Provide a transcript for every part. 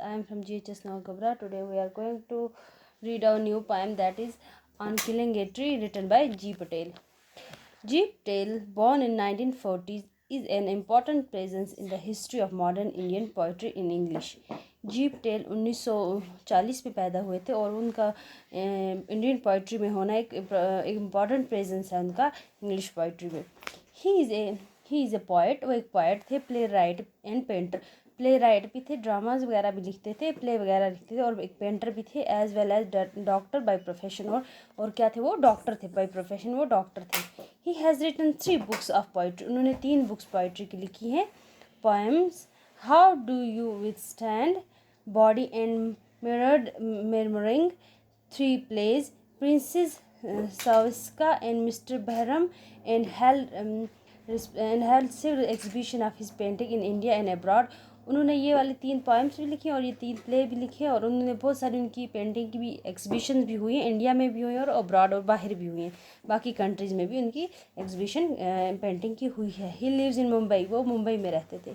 I am from GHS Navagabra. Today we are going to read a new poem that is On Killing a Tree, written by G. Patel. G. Patel, born in 1940s, is an important presence in the history of modern Indian poetry in English. Ji Patel 1940 में पैदा हुए थे और उनका Indian poetry में होना एक important presence है उनका इंग्लिश पोइट्री में. He is a poet. वो एक पोएट थे, play right and painter. Play right भी थे, ड्रामाज वगैरह भी लिखते थे, प्ले वगैरह लिखते थे और एक पेंटर भी थे, as well as doctor by profession. और क्या थे वो? डॉक्टर थे. बाय प्रोफेशन वो डॉक्टर थे. He has written 3 books of poetry. उन्होंने 3 बुक्स पोइट्री की लिखी हैं. Poems how do you withstand, body and murmuring, 3 plays, Princess Saviska and Mr. Behram, and held several exhibition of his painting in India and abroad. उन्होंने ये वाली 3 poems भी लिखी और ये 3 प्ले भी लिखे और उन्होंने बहुत सारी उनकी पेंटिंग की भी एग्जीबिशन भी हुई हैं, इंडिया में भी हुई हैं और अब्रॉड और बाहर भी हुई हैं, बाकी कंट्रीज़ में भी उनकी एग्जीबिशन पेंटिंग की हुई है. He lives in Mumbai. वो मुंबई में रहते थे.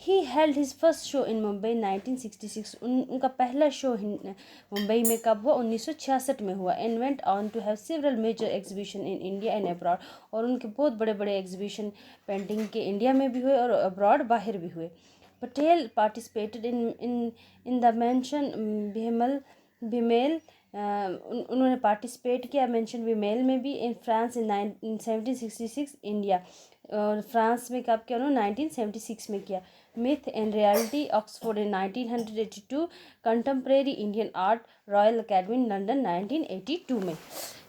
He held his first show in Mumbai 1966. उनका पहला शो मुंबई में कब हुआ? 1966 में हुआ. And went on to have several major exhibition in India and abroad. और उनके बहुत बड़े बड़े एग्जीबिशन पेंटिंग के इंडिया में भी हुए और अब्रॉड बाहर भी हुए. Patel participated in the Menton Biennale. उन्होंने पार्टिसिपेट किया मेंशन भीमेल में भी. In France in 1766 India. और फ्रांस में कब किया उन्होंने? 1976 में किया. Myth and reality Oxford in 1982. Contemporary Indian art Royal Academy London 1982 में.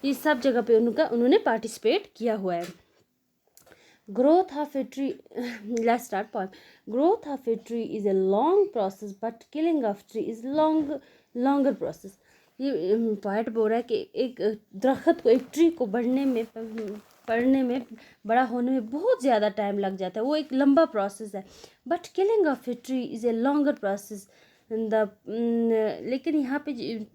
ये सब जगह पे उन्होंने पार्टिसिपेट किया हुआ है. Growth of a tree. Let's start poem. Growth of a tree is a long process, but killing of tree is longer process. ये पोएट बोल रहा है कि एक दरख्त को, एक ट्री को बढ़ने में बड़ा होने में बहुत ज़्यादा टाइम लग जाता है. वो एक लंबा प्रोसेस है. But killing of a tree is a longer process. लेकिन यहाँ पे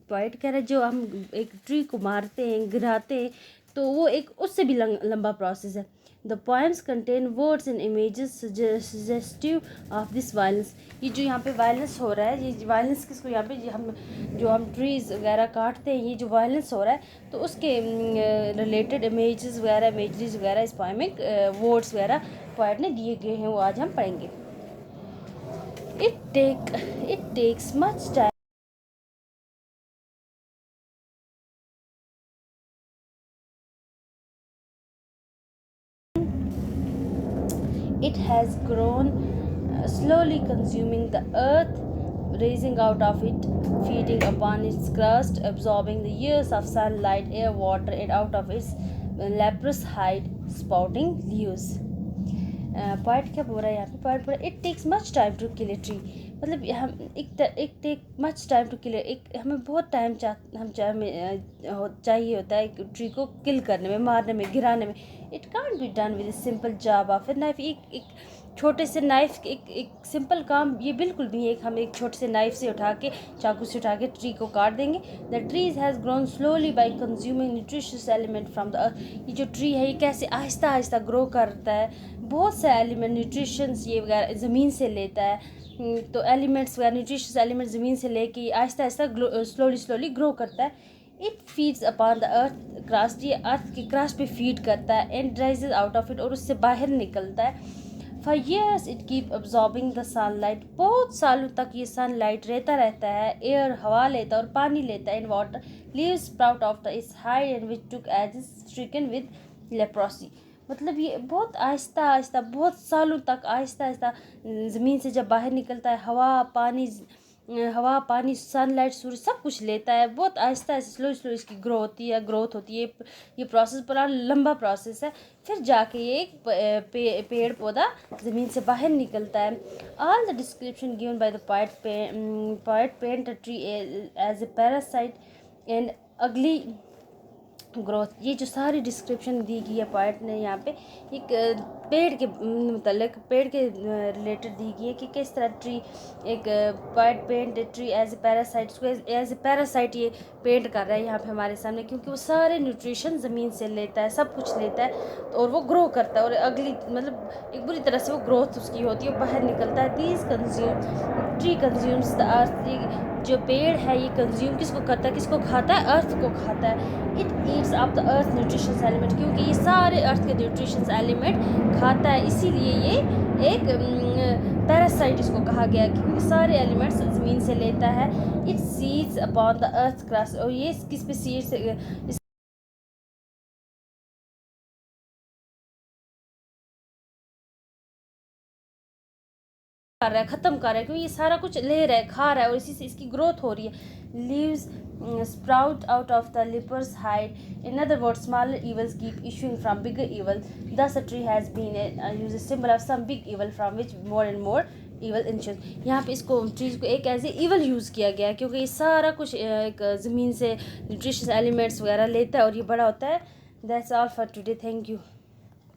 पोएट कह रहा है जो हम एक ट्री को मारते हैं, गिराते हैं, तो वो एक उससे भी लंबा प्रोसेस है. The poems contain words and images suggestive of this violence. ये जो यहाँ पे वायलेंस हो रहा है, ये वायलेंस किसको यहाँ पे हम ट्रीज़ वगैरह काटते हैं, ये जो वायलेंस हो रहा है, तो उसके रिलेटेड इमेजेस वगैरह, इमेजरीज वगैरह इस पोएम में वर्ड्स वगैरह पोएट ने दिए गए हैं, वो आज हम पढ़ेंगे. It takes much time. It has grown, slowly consuming the earth, rising out of it, feeding upon its crust, absorbing the years of sunlight, air, water, and out of its leprous hide, spouting leaves. Poet क्या बोल रहा है यहाँ पे? Poet बोल रहा है it takes much time to kill a tree. मतलब हम एक take much time to kill, एक हमें बहुत टाइम चाहिए होता है एक ट्री को किल करने में, मारने में, गिराने में. It can't be done with simple job of a knife. एक छोटे से नाइफ, एक सिंपल काम ये बिल्कुल भी है. हम एक छोटे से नाइफ से उठा के, चाकू से उठा के ट्री को काट देंगे. The trees has grown slowly by consuming nutritious element from the earth. ये जो ट्री है ये कैसे आहिस्ता आहिस्ता ग्रो करता है, बहुत से एलिमेंट न्यूट्रिशंस ये वगैरह ज़मीन से लेता है. तो एलिमेंट्स वगैरह, न्यूट्रिशियस एलिमेंट ज़मीन से लेके आहिस्ता आहिस्ता स्लोली ग्रो करता है. It feeds upon the earth crust. ये अर्थ की क्रस्ट पे फीड करता है. And rises out of it, और उससे बाहर निकलता है. For years it keep absorbing the sunlight. बहुत सालों तक ये सनलाइट रहता है. एयर हवा लेता है और पानी लेता है. And water leaves sprout of the its hide and which took as stricken with leprosy. मतलब ये बहुत आहिस्ता आहिस्ता, बहुत सालों तक आहिस्ता आहिस्ता ज़मीन से जब बाहर निकलता है, हवा पानी सनलाइट सूरज सब कुछ लेता है. बहुत आहिस्ता आहिस्ता स्लो इसकी ग्रोथ होती है. ये प्रोसेस बड़ा लंबा प्रोसेस है. फिर जाके ये एक पेड़ पौधा ज़मीन से बाहर निकलता है. All the description given by the poet paint a tree as a parasite and ugly growth. ये जो सारी डिस्क्रिप्शन दी गई है पोएट ने यहाँ पे, एक पेड़ के मतलब पेड़ के रिलेटेड दी गई है कि किस तरह ट्री एक white paint tree as a parasite, इसको एज ए पैरासाइट ये पेंट कर रहा है यहाँ पे हमारे सामने, क्योंकि वो सारे न्यूट्रिशन ज़मीन से लेता है, सब कुछ लेता है और वो ग्रो करता है और अगली मतलब एक बुरी तरह से वो ग्रोथ उसकी होती है, बाहर निकलता है। These consume tree consumes the earth, जो पेड़ है ये कंज्यूम किसको करता है, किसको खाता है, अर्थ को खाता है। It eats up the earth nutritions element, क्योंकि ये सारे अर्थ के न्यूट्रिशंस एलिमेंट खाता है, इसीलिए ये एक पैरासाइट इसको कहा गया है, क्योंकि सारे एलिमेंट्स ज़मीन से लेता है। It seeds upon the earth crust, और ये किस पे सीड्स कर रहा है, ख़त्म कर रहा है, क्योंकि ये सारा कुछ ले रहा है, खा रहा है और इसी से इसकी ग्रोथ हो रही है। Leaves sprout out of the leper's hide. In other words, smaller evils keep issuing from bigger evil. Thus, a tree has been used as symbol of some big evil from which more and more evil ensues. यहाँ पे इसको trees को एक as a evil use किया गया है, क्योंकि ये सारा कुछ एक ज़मीन से न्यूट्रिशियस एलिमेंट्स वगैरह लेता है और ये बड़ा होता है। That's all for today. Thank you.